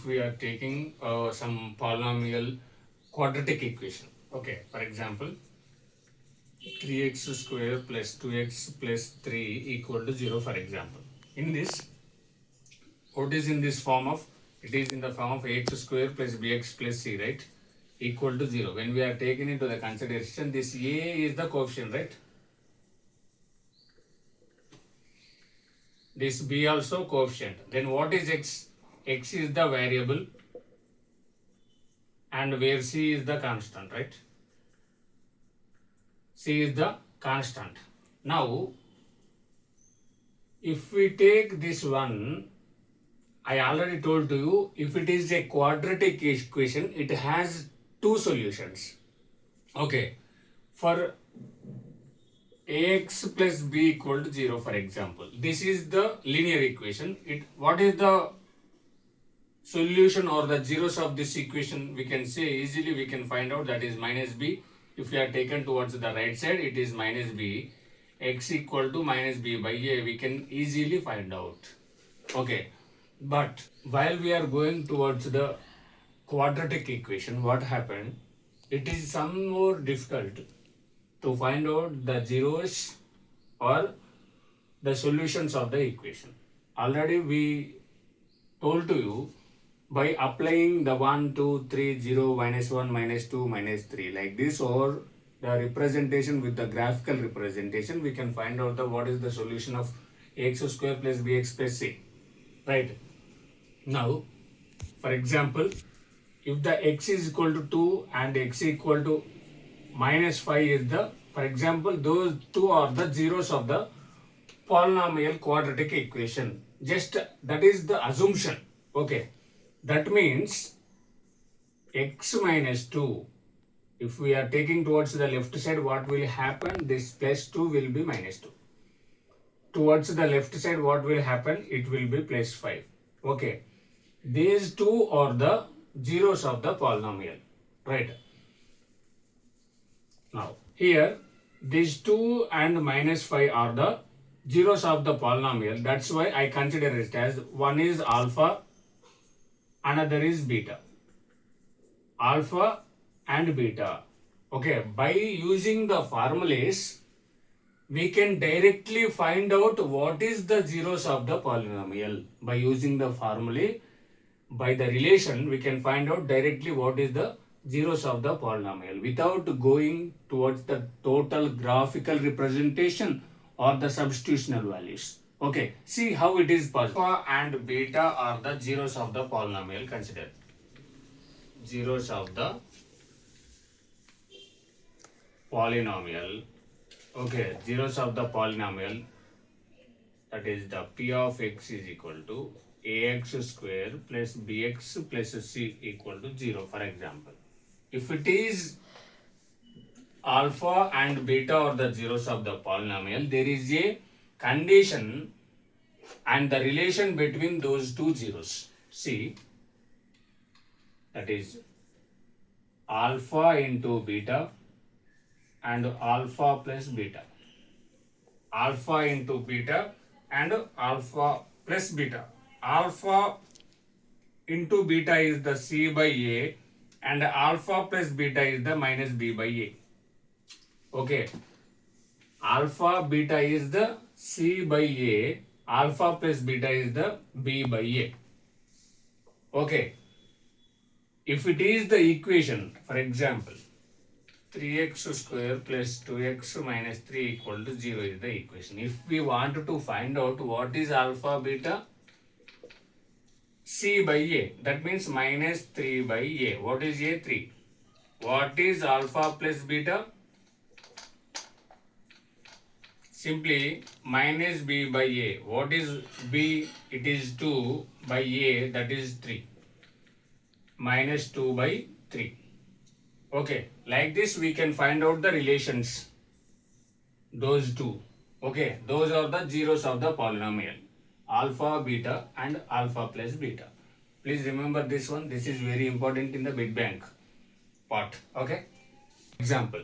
if we are taking some polynomial quadratic equation. Okay, for example, 3x square plus 2x plus 3 equal to 0, for example. In this, what is in this form of? It is in the form of ax square plus bx plus c, right? Equal to 0. When we are taking into the consideration, this a is the coefficient, right? This b also coefficient. Then what is x? X is the variable and where c is the constant, right? C is the constant. Now, if we take this one, I already told to you, if it is a quadratic equation, it has two solutions. Okay, for ax plus b equal to 0, for example, this is the linear equation. What is the solution or the zeros of this equation? We can say easily, we can find out, that is minus b. If we are taken towards the right side, it is minus b. X equal to minus b by a, we can easily find out. Okay, but while we are going towards the quadratic equation, what happened? It is some more difficult to find out the zeros or the solutions of the equation. Already we told to you, by applying the 1, 2, 3, 0, minus 1, minus 2, minus 3, like this, or the representation with the graphical representation, we can find out the what is the solution of ax square plus bx plus c, right? Now, for example, if the x is equal to 2 and x equal to minus 5 is the, for example, those two are the zeros of the polynomial quadratic equation. Just that is the assumption. Okay, that means x minus 2, if we are taking towards the left side, what will happen? This plus 2 will be minus 2. Towards the left side, what will happen? It will be plus 5. Okay, these two are the zeros of the polynomial, right? Now, here, these 2 and minus 5 are the zeros of the polynomial. That's why I consider it as one is alpha, another is beta. Alpha and beta. Okay, by using the formulas, we can directly find out what is the zeros of the polynomial. By using the formulae, by the relation, we can find out directly what is the zeros of the polynomial without going towards the total graphical representation or the substitutional values. Okay, see how it is possible. Alpha and beta are the zeros of the polynomial. Consider zeros of the polynomial. Okay, zeros of the polynomial, that is the p of x is equal to ax square plus bx plus c equal to 0, for example. If it is alpha and beta or the zeros of the polynomial, there is a condition and the relation between those two zeros. See, that is alpha into beta and alpha plus beta. Alpha into beta and alpha plus beta. Alpha into beta is the c by a and alpha plus beta is the minus b by a. Okay, alpha beta is the c by a, alpha plus beta is the b by a. Okay, if it is the equation, for example, 3x square plus 2x minus 3 equal to 0 is the equation. If we want to find out what is alpha beta, c by a, that means minus 3 by a. What is a? 3. What is alpha plus beta? Simply minus b by a. What is b? It is 2 by a, that is 3. Minus 2 by 3. Okay, like this we can find out the relations. Those two. Okay, those are the zeros of the polynomial. Alpha, beta and alpha plus beta. Please remember this one. This is very important in the big bank part. Okay. Example.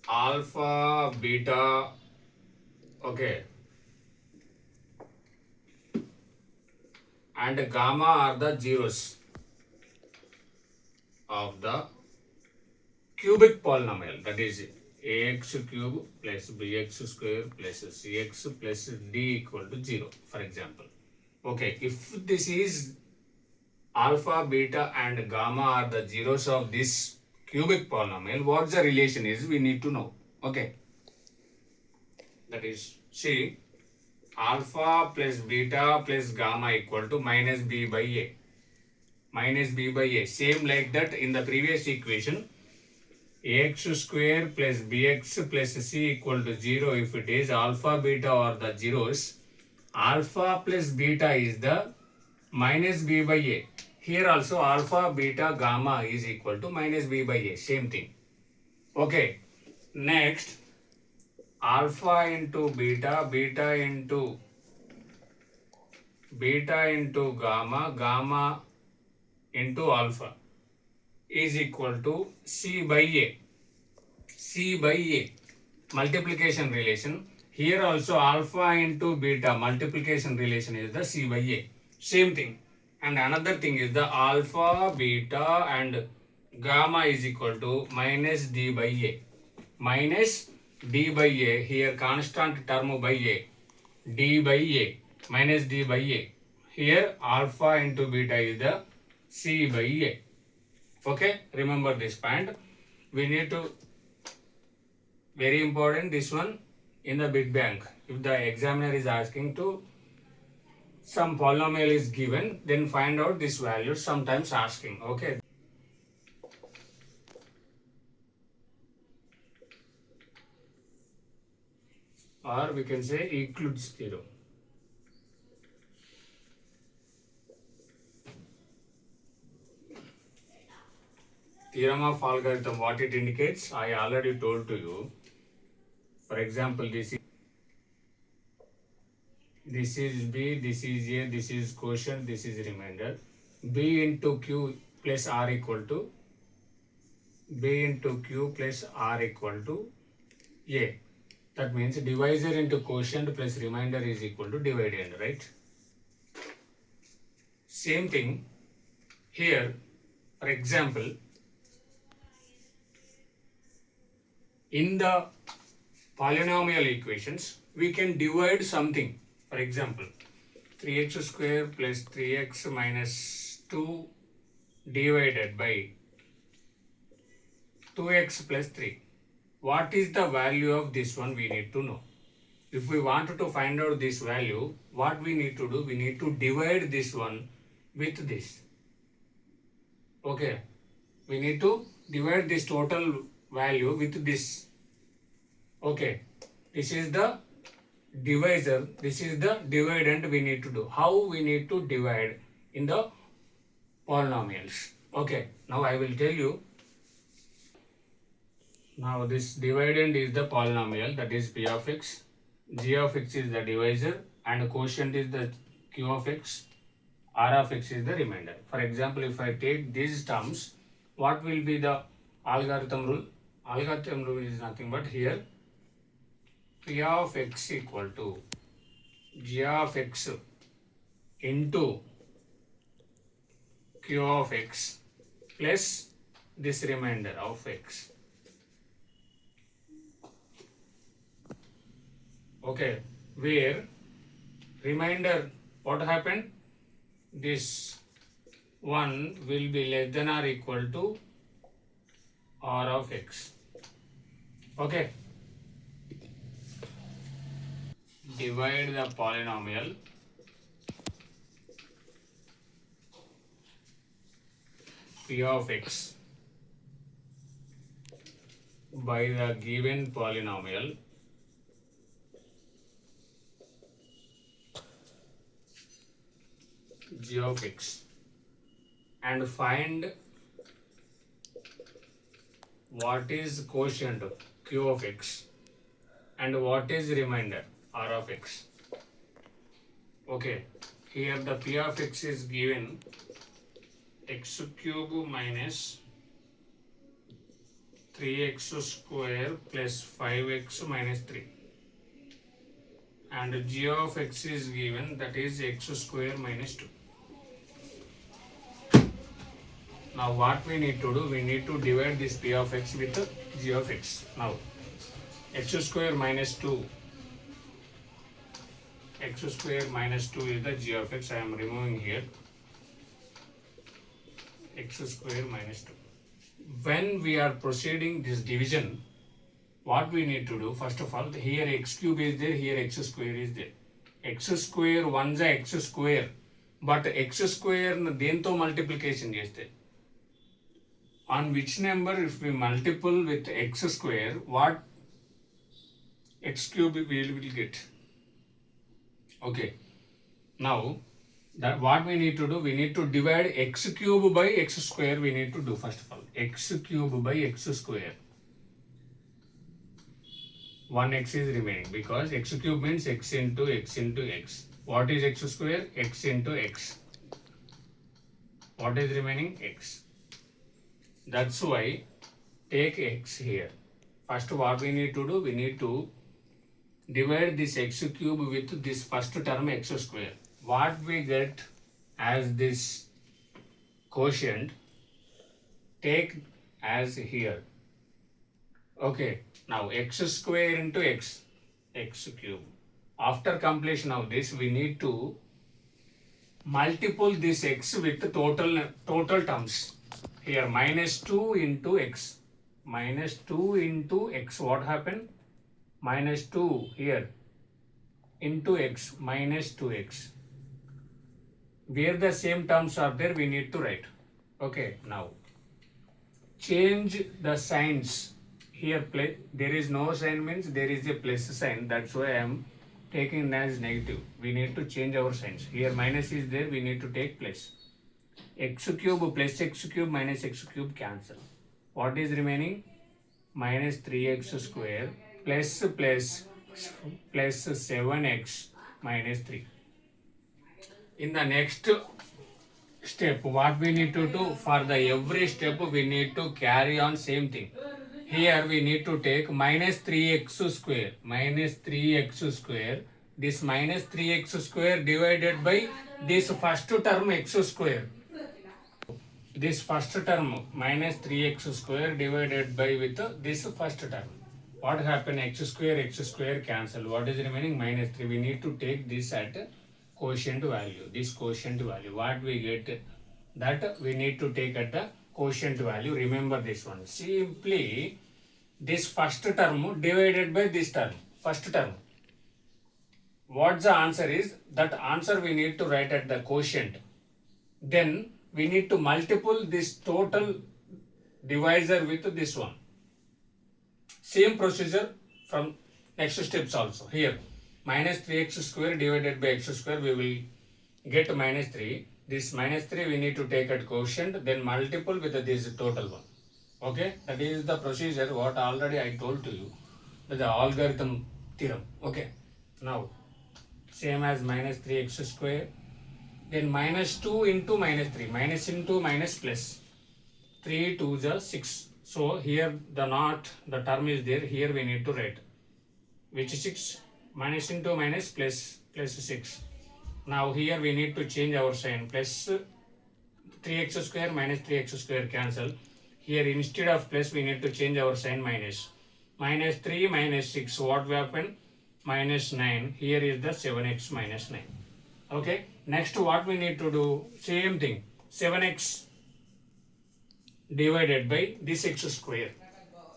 Alpha, beta. Okay. and gamma are the zeros of the cubic polynomial, that is ax cube plus bx square plus cx plus d equal to 0, for example. Okay, if this is alpha, beta and gamma are the zeros of this cubic polynomial, what the relation is we need to know. Okay, that is, see, alpha plus beta plus gamma equal to minus b by a. Minus b by a. Same like that in the previous equation, ax square plus bx plus c equal to 0 if it is alpha, beta or the zeros. Alpha plus beta is the minus b by a. Here also alpha, beta, gamma is equal to minus b by a. Same thing. Okay. Next, alpha into beta, beta into gamma, gamma into alpha is equal to c by a. C by a. Multiplication relation. Here also alpha into beta multiplication relation is the c by a. Same thing. And another thing is the alpha, beta and gamma is equal to minus d by a. Minus d by a. Here constant term by a. D by a. Minus d by a. Here alpha into beta is the c by a. Okay, remember this point. We need to, very important this one in the big bank. If the examiner is asking to some polynomial is given, then find out this value, sometimes asking. Okay. Or we can say includes 0. Theorem of algorithm, what it indicates, I already told to you. For example, this is B, this is A, this is quotient, this is remainder. B into Q plus R equal to B into Q plus R equal to A. That means divisor into quotient plus remainder is equal to dividend, right? Same thing here. For example, in the polynomial equations, we can divide something. For example, 3x square plus 3x minus 2 divided by 2x plus 3. What is the value of this one we need to know. If we wanted to find out this value, what we need to do? We need to divide this one with this. Okay. We need to divide this total value with this. Okay. This is the divisor, this is the dividend we need to do. How we need to divide in the polynomials. Okay, now I will tell you. Now this dividend is the polynomial, that is p of x, g of x is the divisor and quotient is the q of x, r of x is the remainder. For example, if I take these terms, what will be the algorithm rule? Algorithm rule is nothing but here p of x equal to g of x into q of x plus this remainder of x. Okay, where remainder, what happened? This one will be less than or equal to r of x. Okay. Divide the polynomial p of x by the given polynomial g of x and find what is quotient q of x and what is remainder r of x. Okay, here the p of x is given x cube minus 3x square plus 5x minus 3 and g of x is given, that is x square minus 2. Now what we need to do, we need to divide this p of x with g of x. Now x square minus 2, x square minus 2 is the g of x. I am removing here x square minus 2. When we are proceeding this division, what we need to do, first of all, here x cube is there, here x square is there. X square one's a x square, but x square dento multiplication cheste. On which number if we multiple with x square, what x cube we will get? Okay. Now that what we need to do, we need to divide x cube by x square. We need to do first of all x cube by x square. 1x is remaining because x cube means x into x into x. What is x square? X into x. What is remaining? X. That's why take x here. First what we need to do, we need to divide this x cube with this first term x square. What we get as this quotient, take as here. Okay, now x square into x, x cube. After completion of this, we need to multiple this x with total terms. Here minus 2 into x. Minus 2 into x. What happened? Minus 2 here into x minus 2x. Where the same terms are there, we need to write. Okay, now change the signs. Here there is no sign means there is a plus sign. That's why I am taking as negative. We need to change our signs. Here minus is there, we need to take plus. X cube plus x cube minus x cube cancel. What is remaining? Minus 3x square plus 7x minus 3. In the next step, what we need to do, for the every step we need to carry on same thing. Here we need to take minus 3x square, minus 3x square, this minus 3x square divided by this first term x square. This first term minus 3x square divided by with this first term. What happened? X square cancel. What is remaining? Minus 3. We need to take this at quotient value. This quotient value. What we get? That we need to take at the quotient value. Remember this one. Simply this first term divided by this term. First term. What the answer is? That answer we need to write at the quotient. Then we need to multiple this total divisor with this one. Same procedure from next steps also. Here minus 3x square divided by x square, we will get minus 3. This minus 3 we need to take at quotient, then multiple with this total one. Okay, that is the procedure what already I told to you, the algorithm theorem. Okay, now same as minus 3x square, then minus 2 into minus 3, minus into minus plus, 3 2 is 6. So here the term is there, here we need to write, which is 6, minus into minus plus 6. Now here we need to change our sign, plus 3x square minus 3x square cancel. Here instead of plus we need to change our sign minus. Minus 3 minus 6, what will happen? Minus 9, here is the 7x minus 9. Okay, next what we need to do? Same thing, 7x divided by this x square.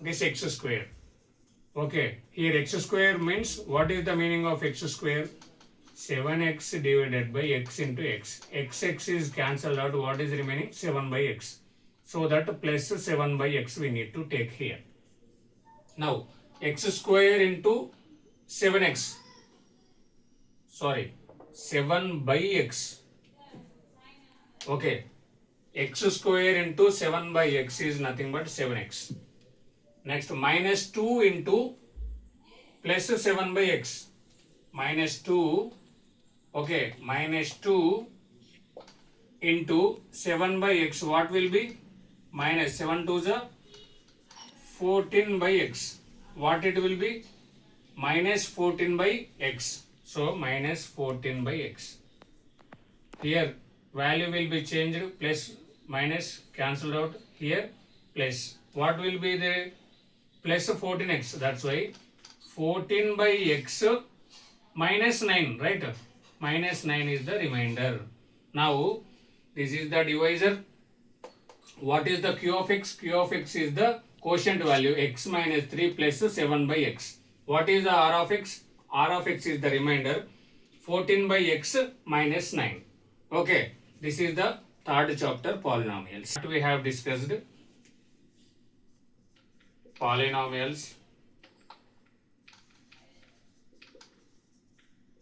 This x square. Okay, here x square means, what is the meaning of x square? 7x divided by x into x. X is cancelled out. What is remaining? 7 by x. So that plus 7 by x we need to take here. Now x square into 7x. Sorry, 7 by x. Okay, x square into 7 by x is nothing but 7x. Next minus 2 into plus 7 by x. Minus 2. Okay, minus 2 into 7 by x. What will be? Minus 7 to the 14 by x. What it will be? Minus 14 by x. So minus 14 by x. Here value will be changed, plus minus cancelled out here, plus what will be the plus 14x, that's why 14 by x minus 9, right? Minus 9 is the remainder. Now this is the divisor. What is the q of x? Q of x is the quotient value, x minus 3 plus 7 by x. What is the r of x? R of x is the remainder, 14 by x minus 9. Okay, this is the third chapter, polynomials. What we have discussed? Polynomials.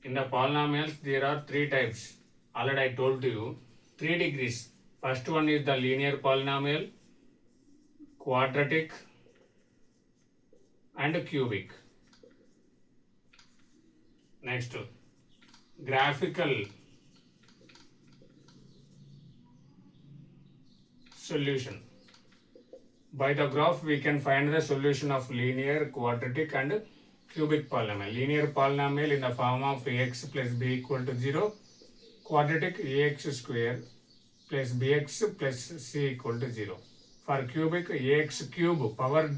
In the polynomials, there are three types. Already I told you, 3 degrees. First one is the linear polynomial, quadratic, and cubic. Next, graphical solution. By the graph, we can find the solution of linear, quadratic, and cubic polynomial. Linear polynomial in the form of ax plus b equal to 0, quadratic ax square plus bx plus c equal to 0. For cubic, ax cube power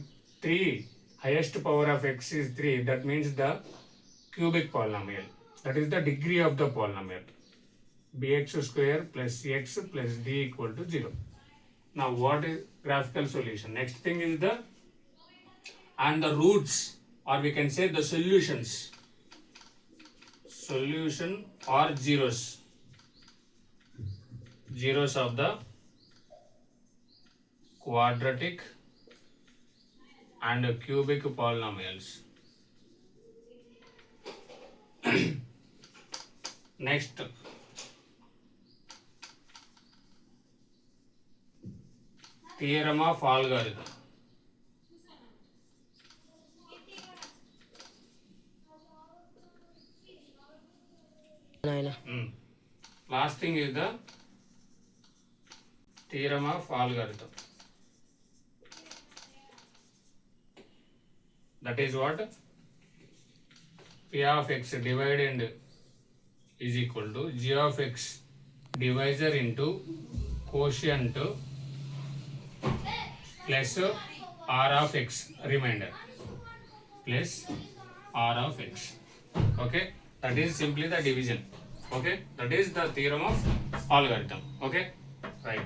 3, highest power of x is 3, that means the cubic polynomial. That is the degree of the polynomial. bx square plus cx plus d equal to 0. Now what is graphical solution? Next thing is the roots, or we can say the solutions. Solution or zeros. Zeros of the quadratic and cubic polynomials. Next, theorem of algorithm. Last thing is the theorem of algorithm. That is what? P of x divided is equal to g of x divisor into quotient plus r of x remainder plus r of x. Okay, that is simply the division. Okay, that is the theorem of algorithm. Okay, right.